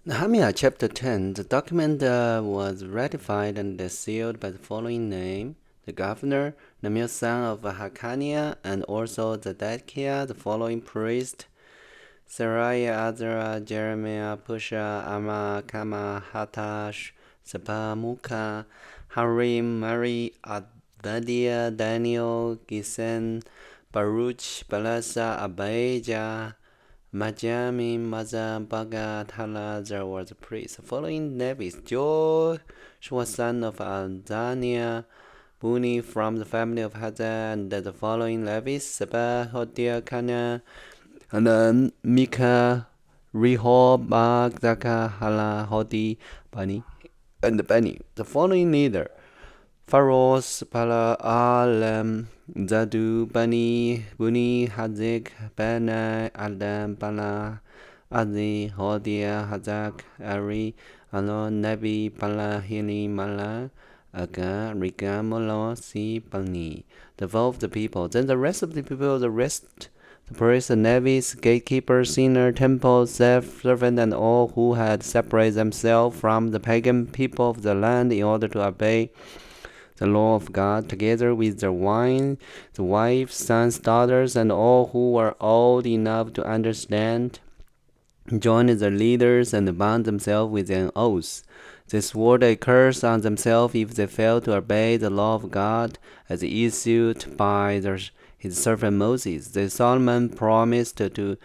Nehemiah chapter 10. The document was ratified and sealed by the following name: the governor, Nehemiah son of Hakaniah, and also Zedekiah, the following priest: Seraiah, Azariah, Jeremiah, Pusha, Amma, Kama, Hatash, Sabamuka, Harim, Mari, Adadiah, Daniel, Gisen, Baruch, Balasa, Abijah, Majami, Maza, Baga, Tala, there was a priest. Following Levites: Joshua son of Azaniah, Buni from the family of Hazan, and the following Levites: Seba, Hodiah, Kana, and then Mika, Rehob, Zaka, Hala, Hodi, Bani, and Bani. The following leader: Faros, Pala, Alam, Zadu, Bani, Buni, Hazik, Bana, Adam, Pala, Azi, Hodia, Hazak, Ari, Alon, Nabi, Pala, Hili, Mala, Aga, Rika, Molo, Si, Bani. The vote of the people. Then the rest of the people, the priests, the Levites, gatekeepers, sinner, temple, servant, and all who had separated themselves from the pagan people of the land in order to obey the law of God, together with their wives, sons, daughters, and all who were old enough to understand, joined the leaders and bound themselves with an oath. They swore a curse on themselves if they failed to obey the law of God as issued by his servant Moses. Then Solomon promised to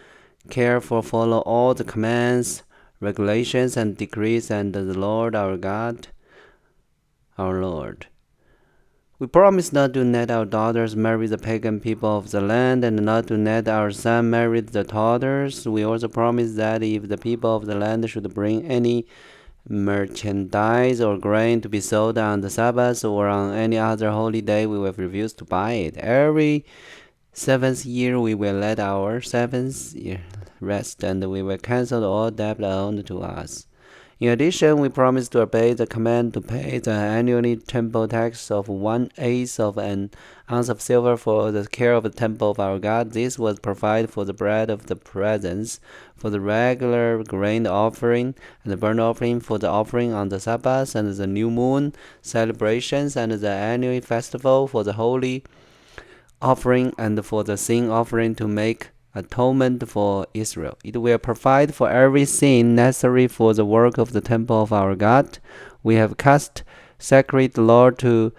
carefully follow all the commands, regulations, and decrees, and the Lord our God, our Lord. We promise not to let our daughters marry the pagan people of the land, and not to let our sons marry the daughters. We also promise that if the people of the land should bring any merchandise or grain to be sold on the Sabbath or on any other holy day, we will refuse to buy it. Every seventh year we will let our seventh year rest, and we will cancel all debt owed to us. In addition, we promise to obey the command to pay the annual temple tax of 1/8 of an ounce of silver for the care of the temple of our God. This was provided for the bread of the presence, for the regular grain offering, and the burnt offering, for the offering on the Sabbath, and the new moon celebrations, and the annual festival, for the holy offering, and for the sin offering to make atonement for Israel. It will provide for every sin necessary for the work of the temple of our God. We have cast sacred law to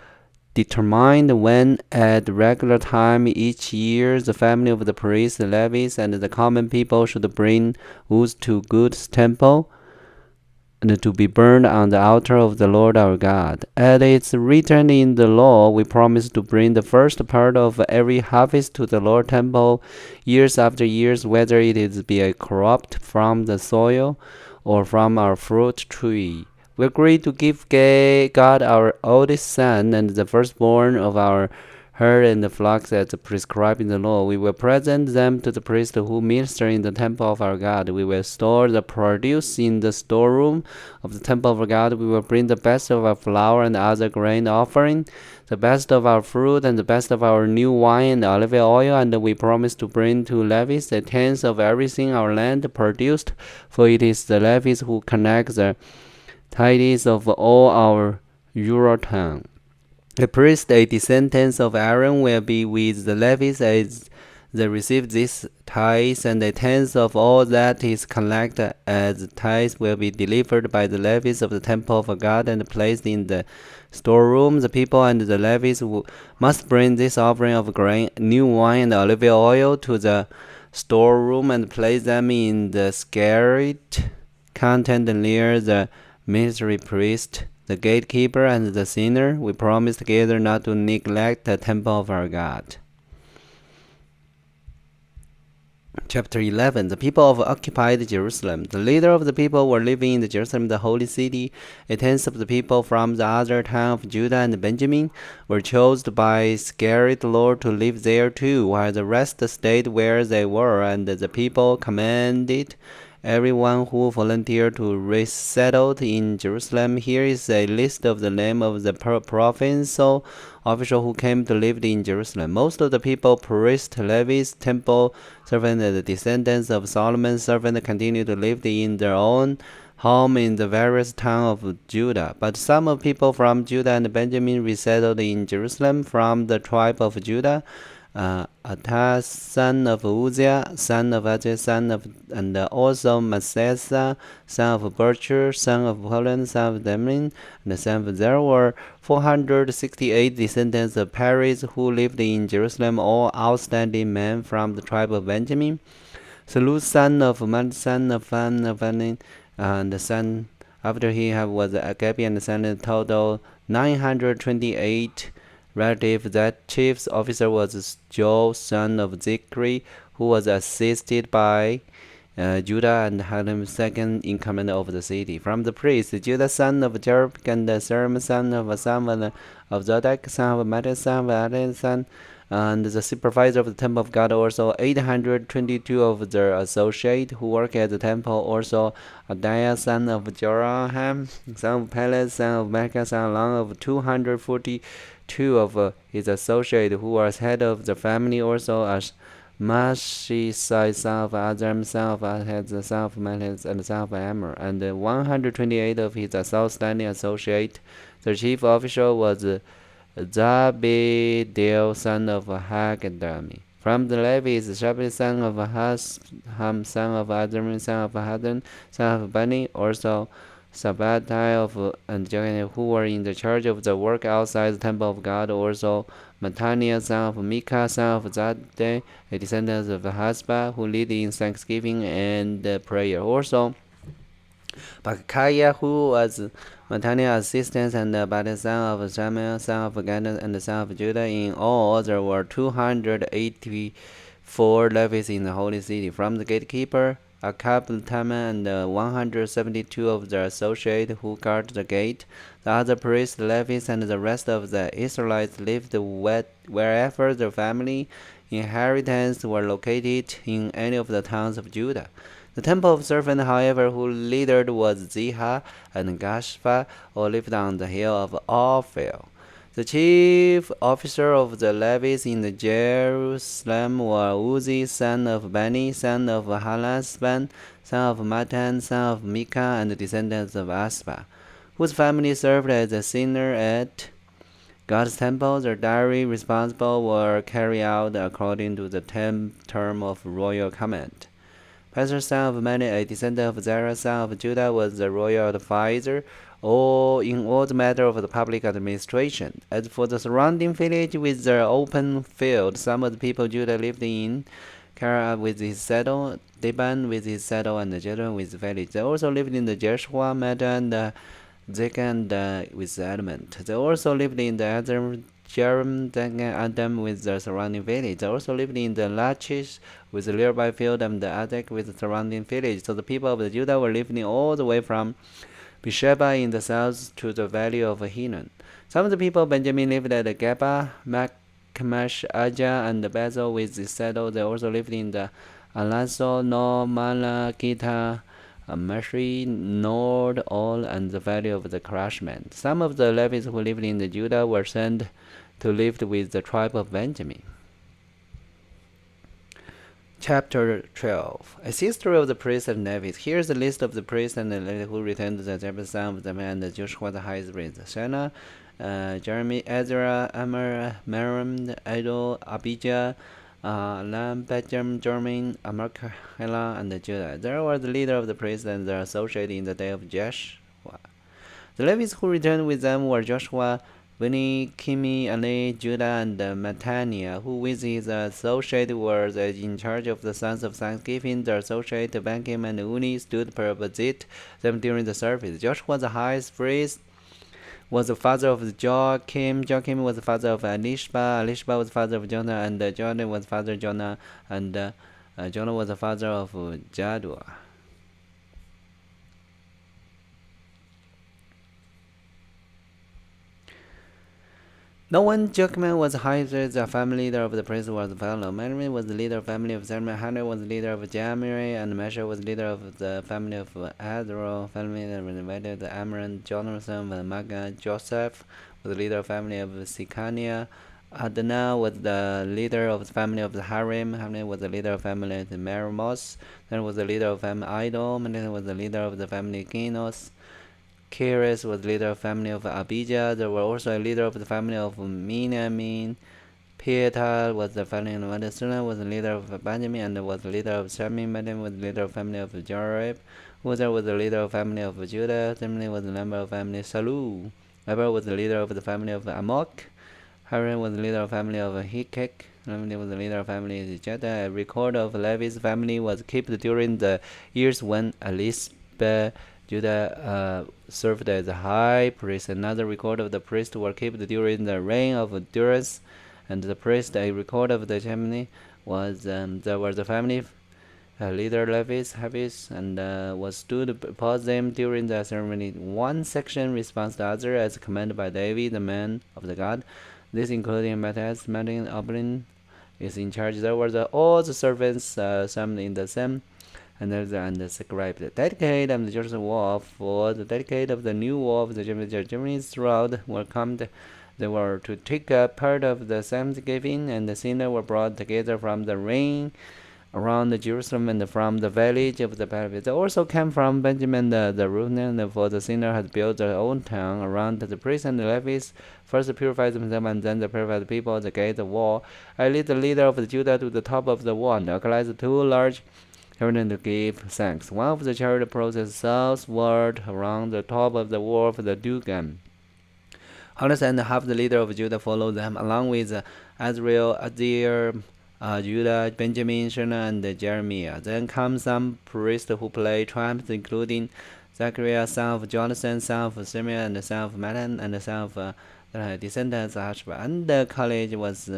determine when at regular time each year the family of the priests, the Levites, and the common people should bring wood to God's temple and to be burned on the altar of the Lord our God. As it's written in the law, we promise to bring the first part of every harvest to the Lord temple years after years, whether it is be a crop from the soil or from our fruit tree. We agree to give God our oldest son and the firstborn of our herd and the flocks as prescribed in the law. We will present them to the priest who minister in the temple of our God. We will store the produce in the storeroom of the temple of our God. We will bring the best of our flour and other grain offering, the best of our fruit, and the best of our new wine and olive oil, and we promise to bring to Levites a tenth of everything our land produced, for it is the Levites who connect the tithes of all our Eurotown. The priest, a descendant of Aaron, will be with the Levites as they receive these tithes, and a tenth of all that is collected as tithes will be delivered by the Levites of the temple of God and placed in the storeroom. The people and the Levites must bring this offering of grain, new wine, and olive oil to the storeroom and place them in the sacred content near the ministry priest, the gatekeeper, and the sinner. We promise together not to neglect the temple of our God. Chapter 11. The people of occupied Jerusalem. The leader of the people were living in Jerusalem, the holy city. A tenth of the people from the other town of Judah and Benjamin were chosen by sacred Lord to live there too, while the rest stayed where they were, and the people commanded everyone who volunteered to resettle in Jerusalem. Here is a list of the name of the provincial official who came to live in Jerusalem. Most of the people, priests, Levites, temple servants, and the descendants of Solomon's servant, continued to live in their own home in the various towns of Judah. But some people from Judah and Benjamin resettled in Jerusalem from the tribe of Judah. Attas, son of Uzziah, son of Ajah, and also Manasseh, son of Bercher, son of Poland, son of Demin, and son of there were 468 descendants of Perez who lived in Jerusalem, all outstanding men from the tribe of Benjamin. Salu, son of Man, son of Vanin, and the son after he was Agabi, and the son total 928 relative. That chief officer was Joe, son of Zikri, who was assisted by Judah and had him second in command over the city. From the priests, Judah, son of Jerob, and Serm, son of Asam, of Zodek, son of Mattis, son of Adin, son and the supervisor of the temple of God, also 822 of their associates who work at the temple, also Adiah, son of Jeroham, son of Pelez, son of Micah, son along of 242 of his associates who was head of the family, also as Mashisai, son of Azam, son of Ahaz, son of Melez, and son of Amr, and 128 of his outstanding associates. The chief official was Zabdiel, son of Hagadami. From the Levites, Shabbat, son of Hasham, son of Adam, son of Hadan, son of Bani, also Sabbatai of and Johanna, who were in the charge of the work outside the temple of God, also Mataniah, son of Micah, son of Zadde, a descendant of Hasba, who lead in thanksgiving and prayer. Also Bakaiah, who was Mataniah's assistant, and Bada, son of Samuel, son of Gad, and son of Judah. In all, there were 284 Levites in the holy city. From the gatekeeper, Akab, Taman, and 172 of their associates who guard the gate. The other priests, Levites, and the rest of the Israelites lived wherever their family inheritance were located in any of the towns of Judah. The temple of servant, however, whose leader was Ziha and Gashva, all lived on the hill of Ophel. The chief officer of the Levites in Jerusalem was Uzi, son of Bani, son of Halasban, son of Matan, son of Micah, and descendants of Asba, whose family served as a singer at God's temple. Their daily responsibilities were carried out according to the term of royal command. Pastor, son of Mani, a descendant of Zerah, son of Judah, was the royal advisor in all the matter of the public administration. As for the surrounding village with their open field, some of the people Judah lived in Kara with his saddle, Deban with his saddle, and Jedon with the village. They also lived in the Jeshua, Meda, and Zeka, and with the element. They also lived in the other Jerem, Adam with the surrounding village. They also lived in the Lachish with the nearby field, and the Adek with the surrounding village. So the people of the Judah were living all the way from Beersheba in the south to the valley of Hinnon. Some of the people of Benjamin lived at Geba, Makmash, Ajah, and Bezel with the saddle. They also lived in the Alaso, No, Malakita, Mashri, Nord, All, and the valley of the Crashman. Some of the Levites who lived in the Judah were sent to live with the tribe of Benjamin. Chapter 12. A history of the priests and Levites. Here is a list of the priests and the Levites who returned to the Jebus, son of the man, and Joshua the high priest. Shana, Jeremy, Ezra, Amar, Meram, Idol, Abijah, Lam, Benjamin, Jermaine, Amarkela, and Judah. They were the leader of the priests and their associates in the day of Joshua. The Levites who returned with them were Joshua, Bani, Kimi, Ali, Judah, and Mataniah, who with his associate were in charge of the sons of thanksgiving. The associate Bankim and Uni stood opposite them during the service. Joshua the high priest was the father of Joachim. Joachim was the father of Elishba. Elishba was the father of Jonah, and Jonah was the father of Jonah, and Jonah was the father of Jaddua. Now when Jokman was hired as the family leader of the priest was Pharaoh. Mary was the leader of the family of Zerman. Hannah was the leader of Jamiri, and Mesha was leader of the family of Adro. Family that renovated the Amram, Jonathan, and Maga. Joseph was the leader of the family of Sikania. Adana was the leader of the family of the Harim. Hamlin was the leader of the family of the Meramos. Then was the leader of the family Idol. Then was the leader of the family Kinos. Keres was leader of the family of Abijah. There were also a leader of the family of Minamin. Pietal was the family of Madasuna, was the leader of Benjamin, and was the leader of Shamin. Benjamin was the leader of the family of Jorib. Uzzah was the leader of the family of Judah. Zimri was the member of the family of Salu. Eber was the leader of the family of Amok. Haran was the leader of the family of Hikek. Levi was the leader of the family of Jeddah. A record of Levi's family was kept during the years when Elisabeth Judah served as a high priest. Another record of the priest were kept during the reign of Durus, and the priest. A record of the ceremony was there was the family leader Levi's habits and was stood opposed them during the ceremony. One section responds to the other as commanded by David, the man of the God. This including Matthias, Martin, Oblin is in charge. There were all the servants summoned in the same and the scribe. The dedicate of the Jerusalem wall for the dedicate of the new wall of the Germany's throughout were come. They were to take a part of the thanksgiving, and the sinners were brought together from the ring around Jerusalem and from the village of the Palace. They also came from Benjamin the Ruthenian, for the sinner had built their own town around the priests and the Levites. First purified themselves, and then they purified the people at the gate of the wall. I lead the leader of Judah to the top of the wall, and organized two large chariots to give thanks. One of the chariot processed southward around the top of the wall of the Dugan. Hannes and half the leader of Judah followed them, along with Azrael, Azir, Judah, Benjamin, Shana, and Jeremiah. Then come some priests who played trumpets, including Zechariah, son of Jonathan, son of Simeon, and son of Matan, and son of the descendants of Ashba. And the college was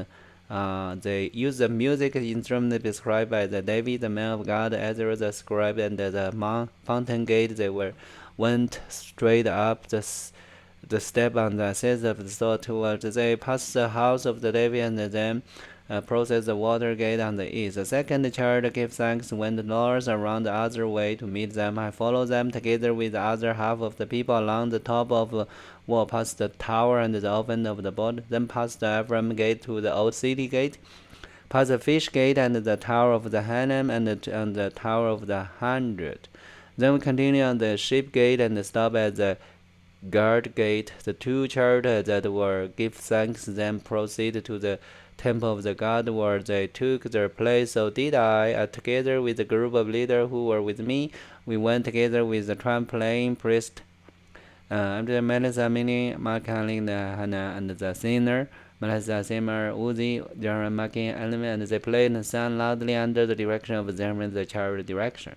they used the music instrument described by the David, the man of God, Ezra the scribe, and the fountain gate. They went straight up the step on the sides of the store towards. They passed the house of the David and then processed the water gate on the east. The second chariot gave thanks went north around the other way to meet them. I followed them together with the other half of the people along the top of the wall, past the tower and the oven of the boat, then past the Ephraim gate to the old city gate, past the fish gate and the tower of the Hanam and the tower of the 100. Then we continue on the sheep gate and stop at the guard gate. The two chariots that were give thanks then proceed to the temple of the God, where they took their place. So did I, together with the group of leaders who were with me. We went together with the trumpet-playing priest, the Melissa, Mini, Malkalin, Hannah, and the singer, Melissa, Simmer, Uzi, Jaron, Maki, and they played and sang loudly under the direction of Zerman, the chariot direction.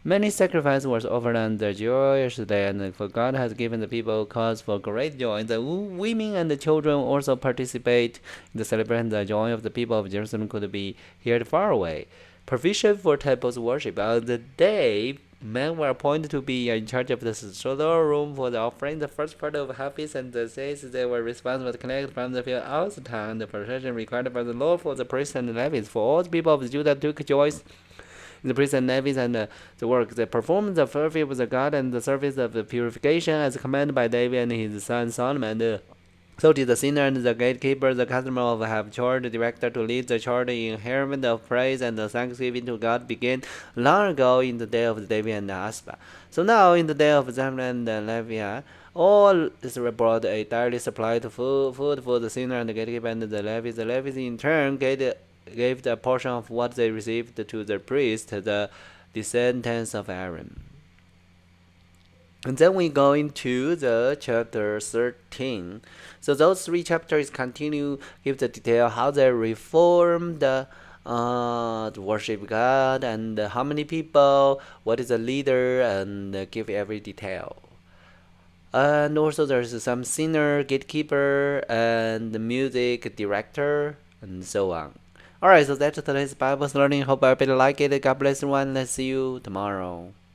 Many sacrifices were offered on the joyous day, and for God has given the people cause for great joy. The women and the children also participate in the celebration. The joy of the people of Jerusalem could be heard far away. Provision for temple's worship. On the day, men were appointed to be in charge of the storeroom for the offering. The first part of harvest and the says they were responsible to collect from the field out the town the procession required by the law for the priests and the Levites. For all the people of Judah took joy. The priests and Levites and the work. They performed the service of the God and the service of the purification as commanded by David and his son Solomon. So did the sinner and the gatekeeper, the customer of have charge, the director to lead the charge in herald of praise and the thanksgiving to God began long ago in the day of David and Aspa. So now in the day of Zebulun and Levi, all is brought a daily supply of food for the sinner and the gatekeeper and the Levites. The Levites in turn gave the portion of what they received to the priest, the descendants of Aaron. And then we go into the chapter 13. So those three chapters continue, give the detail how they reformed the worship God and how many people, what is the leader, and give every detail. And also there's some singer, gatekeeper, and the music director, and so on. Alright, so that's today's Bible learning. Hope everybody like it. God bless everyone. Let's see you tomorrow.